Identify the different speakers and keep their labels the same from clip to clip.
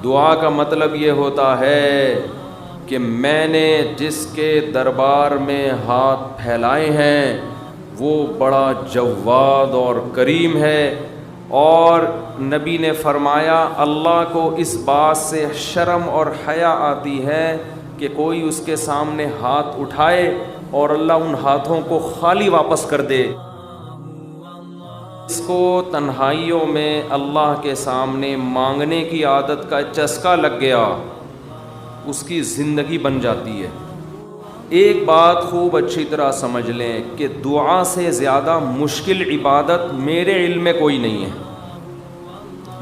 Speaker 1: دعا کا مطلب یہ ہوتا ہے کہ میں نے جس کے دربار میں ہاتھ پھیلائے ہیں وہ بڑا جواد اور کریم ہے. اور نبی نے فرمایا اللہ کو اس بات سے شرم اور حیا آتی ہے کہ کوئی اس کے سامنے ہاتھ اٹھائے اور اللہ ان ہاتھوں کو خالی واپس کر دے. اس کو تنہائیوں میں اللہ کے سامنے مانگنے کی عادت کا چسکا لگ گیا، اس کی زندگی بن جاتی ہے. ایک بات خوب اچھی طرح سمجھ لیں کہ دعا سے زیادہ مشکل عبادت میرے علم میں کوئی نہیں ہے.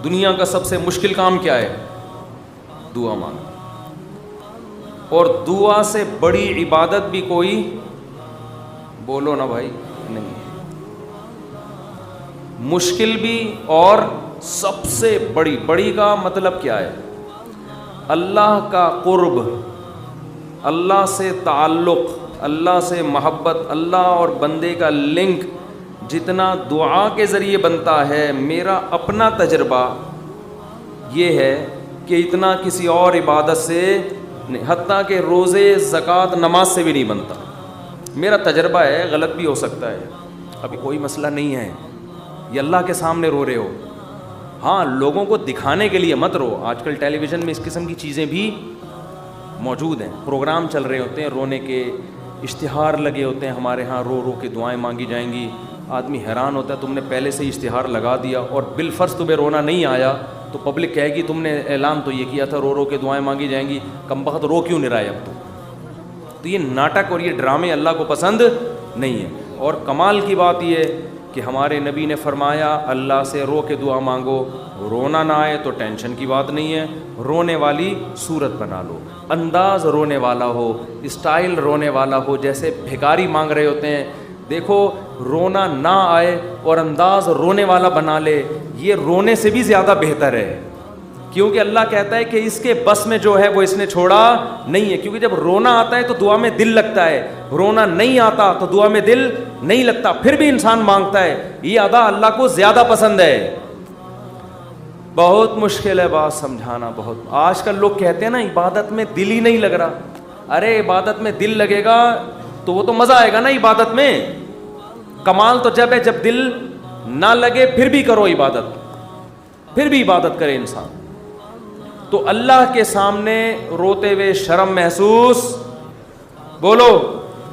Speaker 1: دنیا کا سب سے مشکل کام کیا ہے؟ دعا مانگنا. اور دعا سے بڑی عبادت بھی کوئی، بولو نا بھائی، نہیں ہے. مشکل بھی اور سب سے بڑی کا مطلب کیا ہے؟ اللہ کا قرب، اللہ سے تعلق، اللہ سے محبت، اللہ اور بندے کا لنک جتنا دعا کے ذریعے بنتا ہے، میرا اپنا تجربہ یہ ہے کہ اتنا کسی اور عبادت سے نہیں، حتیٰ کہ روزے، زکوٰۃ، نماز سے بھی نہیں بنتا. میرا تجربہ ہے، غلط بھی ہو سکتا ہے، ابھی کوئی مسئلہ نہیں ہے. یہ اللہ کے سامنے رو رہے ہو، ہاں لوگوں کو دکھانے کے لیے مت رو. آج کل ٹیلی ویژن میں اس قسم کی چیزیں بھی موجود ہیں، پروگرام چل رہے ہوتے ہیں رونے کے، اشتہار لگے ہوتے ہیں ہمارے ہاں، رو رو کے دعائیں مانگی جائیں گی. آدمی حیران ہوتا ہے، تم نے پہلے سے ہی اشتہار لگا دیا اور بالفرض تمہیں رونا نہیں آیا تو پبلک کہے گی تم نے اعلان تو یہ کیا تھا رو رو کے دعائیں مانگی جائیں گی، کم بخت رو کیوں نہیں رہا ہے اب تو یہ ناٹک اور یہ ڈرامے اللہ کو پسند نہیں ہے. اور کمال کی بات یہ کہ ہمارے نبی نے فرمایا اللہ سے رو کے دعا مانگو، رونا نہ آئے تو ٹینشن کی بات نہیں ہے، رونے والی صورت بنا لو، انداز رونے والا ہو، اسٹائل رونے والا ہو، جیسے بھکاری مانگ رہے ہوتے ہیں. دیکھو رونا نہ آئے اور انداز رونے والا بنا لے، یہ رونے سے بھی زیادہ بہتر ہے. کیونکہ اللہ کہتا ہے کہ اس کے بس میں جو ہے وہ اس نے چھوڑا نہیں ہے. کیونکہ جب رونا آتا ہے تو دعا میں دل لگتا ہے، رونا نہیں آتا تو دعا میں دل نہیں لگتا، پھر بھی انسان مانگتا ہے. یہ ادا اللہ کو زیادہ پسند ہے. بہت مشکل ہے بات سمجھانا. بہت آج کل لوگ کہتے ہیں نا عبادت میں دل ہی نہیں لگ رہا. ارے عبادت میں دل لگے گا تو وہ تو مزہ آئے گا نا عبادت میں. کمال تو جب ہے جب دل نہ لگے پھر بھی کرو عبادت، پھر بھی عبادت کرے انسان. تو اللہ کے سامنے روتے ہوئے شرم محسوس بولو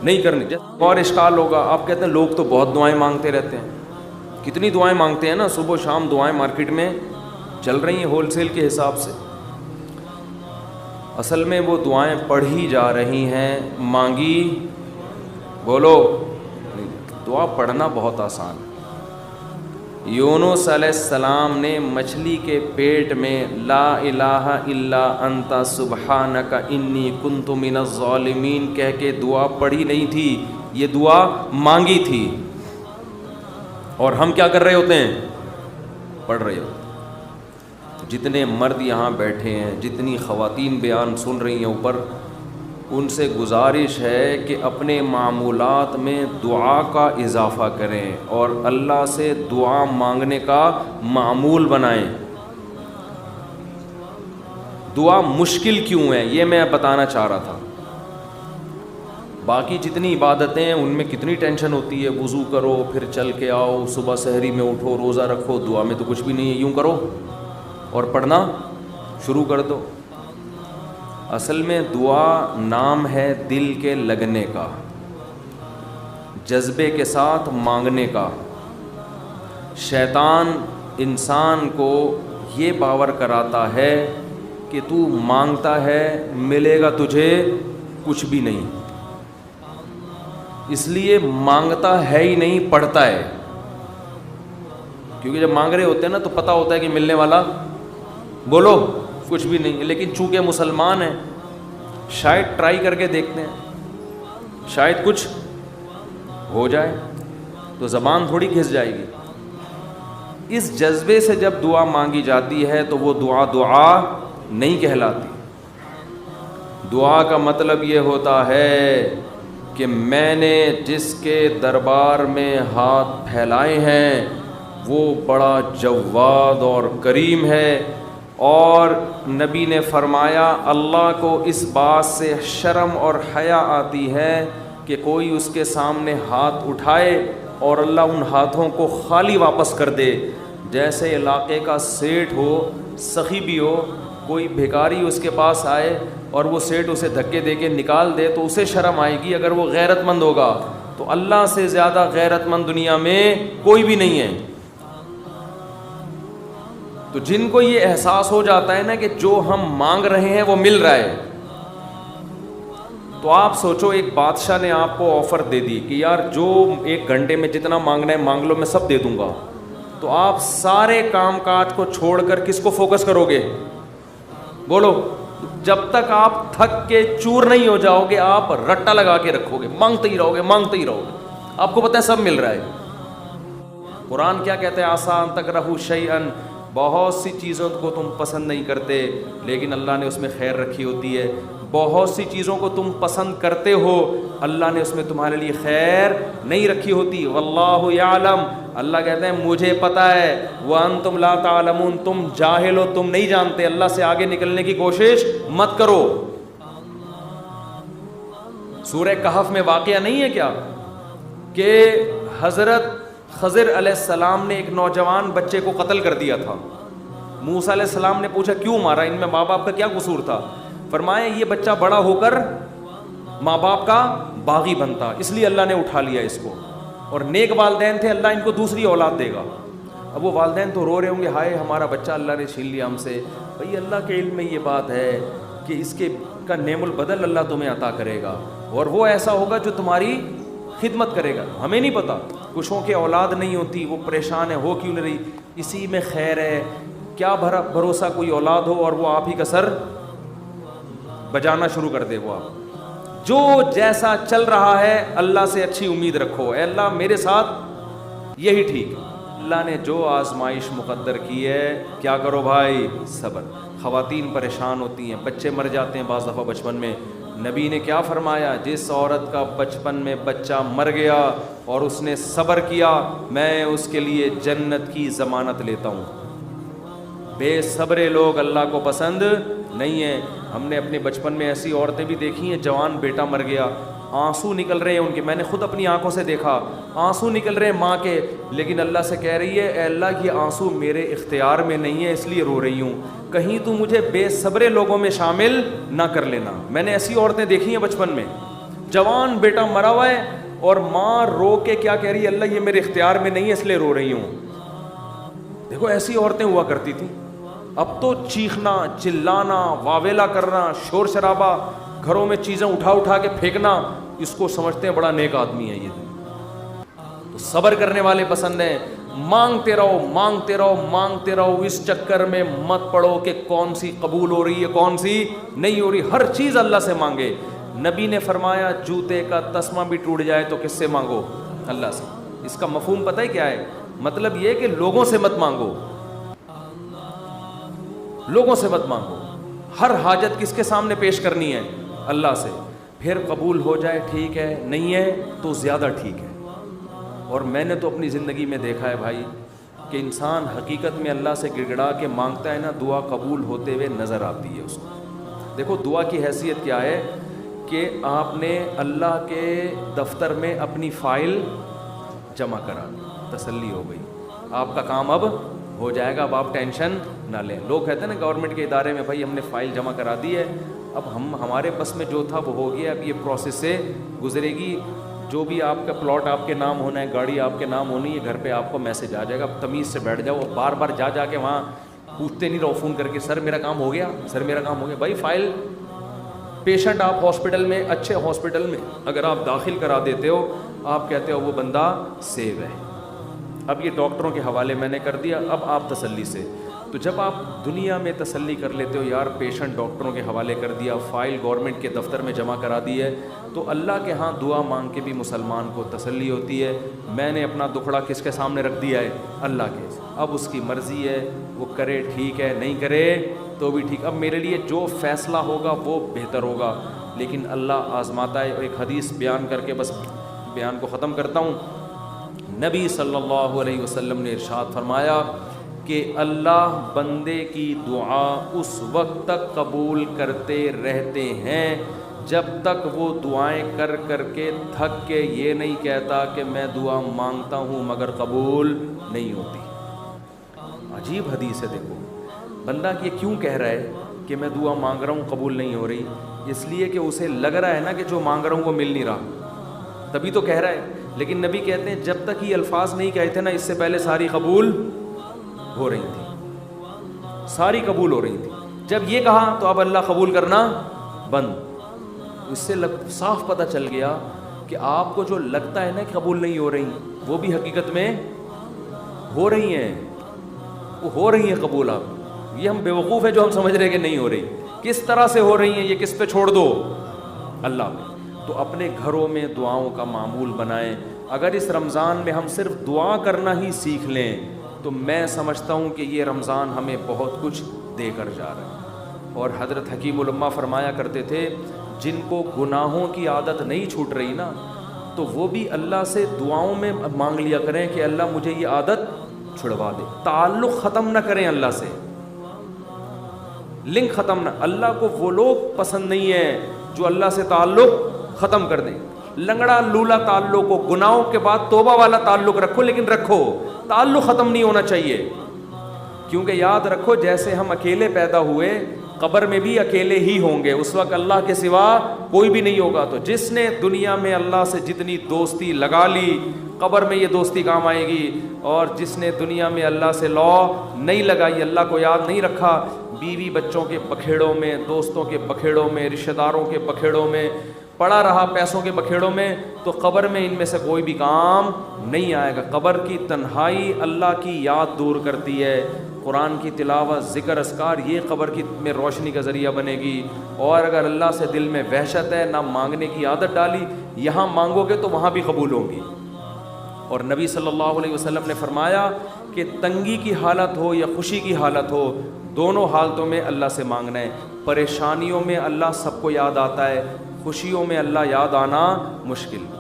Speaker 1: نہیں کرنی. اور اشکال ہوگا، آپ کہتے ہیں لوگ تو بہت دعائیں مانگتے رہتے ہیں. کتنی دعائیں مانگتے ہیں نا، صبح شام دعائیں مارکیٹ میں چل رہی ہیں ہول سیل کے حساب سے. اصل میں وہ دعائیں پڑھی جا رہی ہیں، مانگی بولو. دعا پڑھنا بہت آسان ہے. یونس علیہ السلام نے مچھلی کے پیٹ میں لا الہ الا انت سبحانک انی کنت من الظالمین کہہ کے دعا پڑھی نہیں تھی، یہ دعا مانگی تھی. اور ہم کیا کر رہے ہوتے ہیں؟ پڑھ رہے ہوتے ہیں. جتنے مرد یہاں بیٹھے ہیں، جتنی خواتین بیان سن رہی ہیں اوپر، ان سے گزارش ہے کہ اپنے معمولات میں دعا کا اضافہ کریں اور اللہ سے دعا مانگنے کا معمول بنائیں. دعا مشکل کیوں ہے یہ میں بتانا چاہ رہا تھا. باقی جتنی عبادتیں ہیں ان میں کتنی ٹینشن ہوتی ہے، وضو کرو پھر چل کے آؤ، صبح سحری میں اٹھو، روزہ رکھو. دعا میں تو کچھ بھی نہیں ہے، یوں کرو اور پڑھنا شروع کر دو. اصل میں دعا نام ہے دل کے لگنے کا، جذبے کے ساتھ مانگنے کا. شیطان انسان کو یہ باور کراتا ہے کہ تو مانگتا ہے ملے گا تجھے کچھ بھی نہیں، اس لیے مانگتا ہے ہی نہیں، پڑھتا ہے. کیونکہ جب مانگ رہے ہوتے ہیں نا تو پتہ ہوتا ہے کہ ملنے والا بولو کچھ بھی نہیں. لیکن چونکہ مسلمان ہیں شاید ٹرائی کر کے دیکھتے ہیں، شاید کچھ ہو جائے، تو زبان تھوڑی گھس جائے گی. اس جذبے سے جب دعا مانگی جاتی ہے تو وہ دعا نہیں کہلاتی. دعا کا مطلب یہ ہوتا ہے کہ میں نے جس کے دربار میں ہاتھ پھیلائے ہیں وہ بڑا جواد اور کریم ہے. اور نبی نے فرمایا اللہ کو اس بات سے شرم اور حیا آتی ہے کہ کوئی اس کے سامنے ہاتھ اٹھائے اور اللہ ان ہاتھوں کو خالی واپس کر دے. جیسے علاقے کا سیٹھ ہو, سخی بھی ہو, کوئی بھکاری اس کے پاس آئے اور وہ سیٹھ اسے دھکے دے کے نکال دے تو اسے شرم آئے گی اگر وہ غیرت مند ہوگا. تو اللہ سے زیادہ غیرت مند دنیا میں کوئی بھی نہیں ہے. تو جن کو یہ احساس ہو جاتا ہے نا کہ جو ہم مانگ رہے ہیں وہ مل رہا ہے, تو آپ سوچو ایک بادشاہ نے آپ کو آفر دے دی کہ یار جو 1 گھنٹے میں جتنا مانگنا ہے مانگ لو, میں سب دے دوں گا. تو آپ سارے کام کاج کو چھوڑ کر کس کو فوکس کرو گے؟ بولو. جب تک آپ تھک کے چور نہیں ہو جاؤ گے آپ رٹا لگا کے رکھو گے, مانگتے ہی رہو گے, مانگتے ہی رہو گے. آپ کو پتہ ہے سب مل رہا ہے. قرآن کیا کہتے ہیں؟ آسان تکرہوا شیئا, بہت سی چیزوں کو تم پسند نہیں کرتے لیکن اللہ نے اس میں خیر رکھی ہوتی ہے. بہت سی چیزوں کو تم پسند کرتے ہو, اللہ نے اس میں تمہارے لیے خیر نہیں رکھی ہوتی. واللہ یعلم, اللہ کہتے ہیں مجھے پتہ ہے. وانتم لا تعلمون, تم جاہل ہو, تم نہیں جانتے. اللہ سے آگے نکلنے کی کوشش مت کرو. سورہ کہف میں واقعہ نہیں ہے کیا کہ حضرت خضر علیہ السلام نے ایک نوجوان بچے کو قتل کر دیا تھا. موسیٰ علیہ السلام نے پوچھا کیوں مارا, ان میں ماں باپ کا کیا قصور تھا؟ فرمایا یہ بچہ بڑا ہو کر ماں باپ کا باغی بنتا, اس لیے اللہ نے اٹھا لیا اس کو. اور نیک والدین تھے, اللہ ان کو دوسری اولاد دے گا. اب وہ والدین تو رو رہے ہوں گے, ہائے ہمارا بچہ اللہ نے چھین لیا ہم سے. بھئی اللہ کے علم میں یہ بات ہے کہ اس کے کا نعم البدل اللہ تمہیں عطا کرے گا, اور وہ ایسا ہوگا جو تمہاری خدمت کرے گا. ہمیں نہیں پتا, کچھوں کے اولاد نہیں ہوتی, وہ پریشان ہے, ہو کیوں نہیں رہی, اسی میں خیر ہے. کیا بھروسہ کوئی اولاد ہو اور وہ آپ ہی کا سر بجانا شروع کر دے. وہ آپ جو جیسا چل رہا ہے اللہ سے اچھی امید رکھو, اے اللہ میرے ساتھ یہی ٹھیک ہے. اللہ نے جو آزمائش مقدر کی ہے کیا کرو بھائی, صبر. خواتین پریشان ہوتی ہیں, بچے مر جاتے ہیں بعض دفعہ بچپن میں. نبی نے کیا فرمایا؟ جس عورت کا بچپن میں بچہ مر گیا اور اس نے صبر کیا, میں اس کے لیے جنت کی ضمانت لیتا ہوں. بے صبرے لوگ اللہ کو پسند نہیں ہیں. ہم نے اپنے بچپن میں ایسی عورتیں بھی دیکھی ہیں, جوان بیٹا مر گیا, آنسو نکل رہے ہیں ان کے, میں نے خود اپنی آنکھوں سے دیکھا, آنسو نکل رہے ہیں ماں کے, لیکن اللہ سے کہہ رہی ہے اے اللہ یہ آنسو میرے اختیار میں نہیں ہے اس لیے رو رہی ہوں, کہیں تو مجھے بے صبرے لوگوں میں شامل نہ کر لینا. میں نے ایسی عورتیں دیکھی ہیں بچپن میں, جوان بیٹا مرا ہوا ہے اور ماں رو کے کیا کہہ رہی ہے, اللہ یہ میرے اختیار میں نہیں ہے اس لیے رو رہی ہوں. دیکھو ایسی عورتیں ہوا کرتی تھیں. اب تو چیخنا, چلانا, واویلا کرنا, شور شرابہ, گھروں میں چیزیں اٹھا کے پھینکنا, اس کو سمجھتے ہیں بڑا نیک آدمی ہے یہ. تو صبر کرنے والے پسند ہیں. مانگتے رہو, مانگتے رہو, مانگتے رہو. اس چکر میں مت پڑو کہ کون سی قبول ہو رہی ہے کون سی نہیں ہو رہی. ہر چیز اللہ سے مانگے. نبی نے فرمایا جوتے کا تسمہ بھی ٹوٹ جائے تو کس سے مانگو؟ اللہ سے. اس کا مفہوم پتہ ہے کیا ہے؟ مطلب یہ کہ لوگوں سے مت مانگو, لوگوں سے مت مانگو. ہر حاجت کس کے سامنے پیش کرنی ہے؟ اللہ سے. پھر قبول ہو جائے ٹھیک ہے, نہیں ہے تو زیادہ ٹھیک ہے. اور میں نے تو اپنی زندگی میں دیکھا ہے بھائی کہ انسان حقیقت میں اللہ سے گڑ گڑا کے مانگتا ہے نا, دعا قبول ہوتے ہوئے نظر آتی ہے اس کو. دیکھو دعا کی حیثیت کیا ہے کہ آپ نے اللہ کے دفتر میں اپنی فائل جمع کرا, تسلی ہو گئی, آپ کا کام اب ہو جائے گا, اب آپ ٹینشن نہ لیں. لوگ کہتے ہیں نا گورنمنٹ کے ادارے میں بھائی ہم نے فائل جمع کرا دی ہے, اب ہمارے بس میں جو تھا وہ ہو گیا, اب یہ پروسیس سے گزرے گی, جو بھی آپ کا پلاٹ آپ کے نام ہونا ہے, گاڑی آپ کے نام ہونی ہے, گھر پہ آپ کو میسج آ جائے گا. اب تمیز سے بیٹھ جاؤ, بار بار جا کے وہاں پوچھتے نہیں رہو فون کر کے سر میرا کام ہو گیا, سر میرا کام ہو گیا. بھائی فائل, پیشنٹ آپ ہاسپٹل میں, اچھے ہاسپٹل میں اگر آپ داخل کرا دیتے ہو, آپ کہتے ہو وہ بندہ سیو ہے, اب یہ ڈاکٹروں کے حوالے میں نے کر دیا, اب آپ تسلی سے. تو جب آپ دنیا میں تسلی کر لیتے ہو یار پیشنٹ ڈاکٹروں کے حوالے کر دیا, فائل گورنمنٹ کے دفتر میں جمع کرا دی ہے, تو اللہ کے ہاں دعا مانگ کے بھی مسلمان کو تسلی ہوتی ہے. میں نے اپنا دکھڑا کس کے سامنے رکھ دیا ہے؟ اللہ کے. اب اس کی مرضی ہے, وہ کرے ٹھیک ہے, نہیں کرے تو بھی ٹھیک. اب میرے لیے جو فیصلہ ہوگا وہ بہتر ہوگا, لیکن اللہ آزماتا ہے. ایک حدیث بیان کر کے بس بیان کو ختم کرتا ہوں. نبی صلی اللہ علیہ وسلم نے ارشاد فرمایا کہ اللہ بندے کی دعا اس وقت تک قبول کرتے رہتے ہیں جب تک وہ دعائیں کر کر کے تھک کے یہ نہیں کہتا کہ میں دعا مانگتا ہوں مگر قبول نہیں ہوتی۔ عجیب حدیث ہے، دیکھو بندہ یہ کیوں کہہ رہا ہے کہ میں دعا مانگ رہا ہوں قبول نہیں ہو رہی؟ اس لیے کہ اسے لگ رہا ہے نا کہ جو مانگ رہا ہوں وہ مل نہیں رہا، تبھی تو کہہ رہا ہے۔ لیکن نبی کہتے ہیں جب تک یہ الفاظ نہیں کہے تھے نا، اس سے پہلے ساری قبول ہو رہی تھی، ساری قبول ہو رہی تھی۔ جب یہ کہا تو اب اللہ قبول کرنا بند۔ اس سے صاف پتہ چل گیا کہ آپ کو جو لگتا ہے نا کہ قبول نہیں ہو رہی، وہ بھی حقیقت میں ہو رہی ہیں، وہ ہو رہی ہیں قبول۔ آپ یہ ہم بیوقوف ہیں جو ہم سمجھ رہے ہیں کہ نہیں ہو رہی۔ کس طرح سے ہو رہی ہیں یہ کس پہ چھوڑ دو؟ اللہ پہ۔ تو اپنے گھروں میں دعاؤں کا معمول بنائیں۔ اگر اس رمضان میں ہم صرف دعا کرنا ہی سیکھ لیں تو میں سمجھتا ہوں کہ یہ رمضان ہمیں بہت کچھ دے کر جا رہا ہے۔ اور حضرت حکیم الامہ فرمایا کرتے تھے جن کو گناہوں کی عادت نہیں چھوٹ رہی نا، تو وہ بھی اللہ سے دعاؤں میں مانگ لیا کریں کہ اللہ مجھے یہ عادت چھڑوا دے۔ تعلق ختم نہ کریں اللہ سے، لنک ختم نہ۔ اللہ کو وہ لوگ پسند نہیں ہیں جو اللہ سے تعلق ختم کر دیں۔ لنگڑا لولا تعلق ہو، گناہوں کے بعد توبہ والا تعلق رکھو، لیکن رکھو، تعلق ختم نہیں ہونا چاہیے۔ کیونکہ یاد رکھو جیسے ہم اکیلے پیدا ہوئے، قبر میں بھی اکیلے ہی ہوں گے، اس وقت اللہ کے سوا کوئی بھی نہیں ہوگا۔ تو جس نے دنیا میں اللہ سے جتنی دوستی لگا لی، قبر میں یہ دوستی کام آئے گی۔ اور جس نے دنیا میں اللہ سے نہیں لگائی، اللہ کو یاد نہیں رکھا، بیوی بچوں کے بکھیڑوں میں، دوستوں کے بکھیڑوں میں، رشتہ داروں کے بکھیڑوں میں پڑا رہا، پیسوں کے بکھیڑوں میں، تو قبر میں ان میں سے کوئی بھی کام نہیں آئے گا۔ قبر کی تنہائی اللہ کی یاد دور کرتی ہے، قرآن کی تلاوت، ذکر، اذکار، یہ قبر کی میں روشنی کا ذریعہ بنے گی۔ اور اگر اللہ سے دل میں وحشت ہے، نہ مانگنے کی عادت ڈالی، یہاں مانگو گے تو وہاں بھی قبول ہوں گی۔ اور نبی صلی اللہ علیہ وسلم نے فرمایا کہ تنگی کی حالت ہو یا خوشی کی حالت ہو، دونوں حالتوں میں اللہ سے مانگنا ہے۔ پریشانیوں میں اللہ سب کو یاد آتا ہے، خوشیوں میں اللہ یاد آنا مشکل۔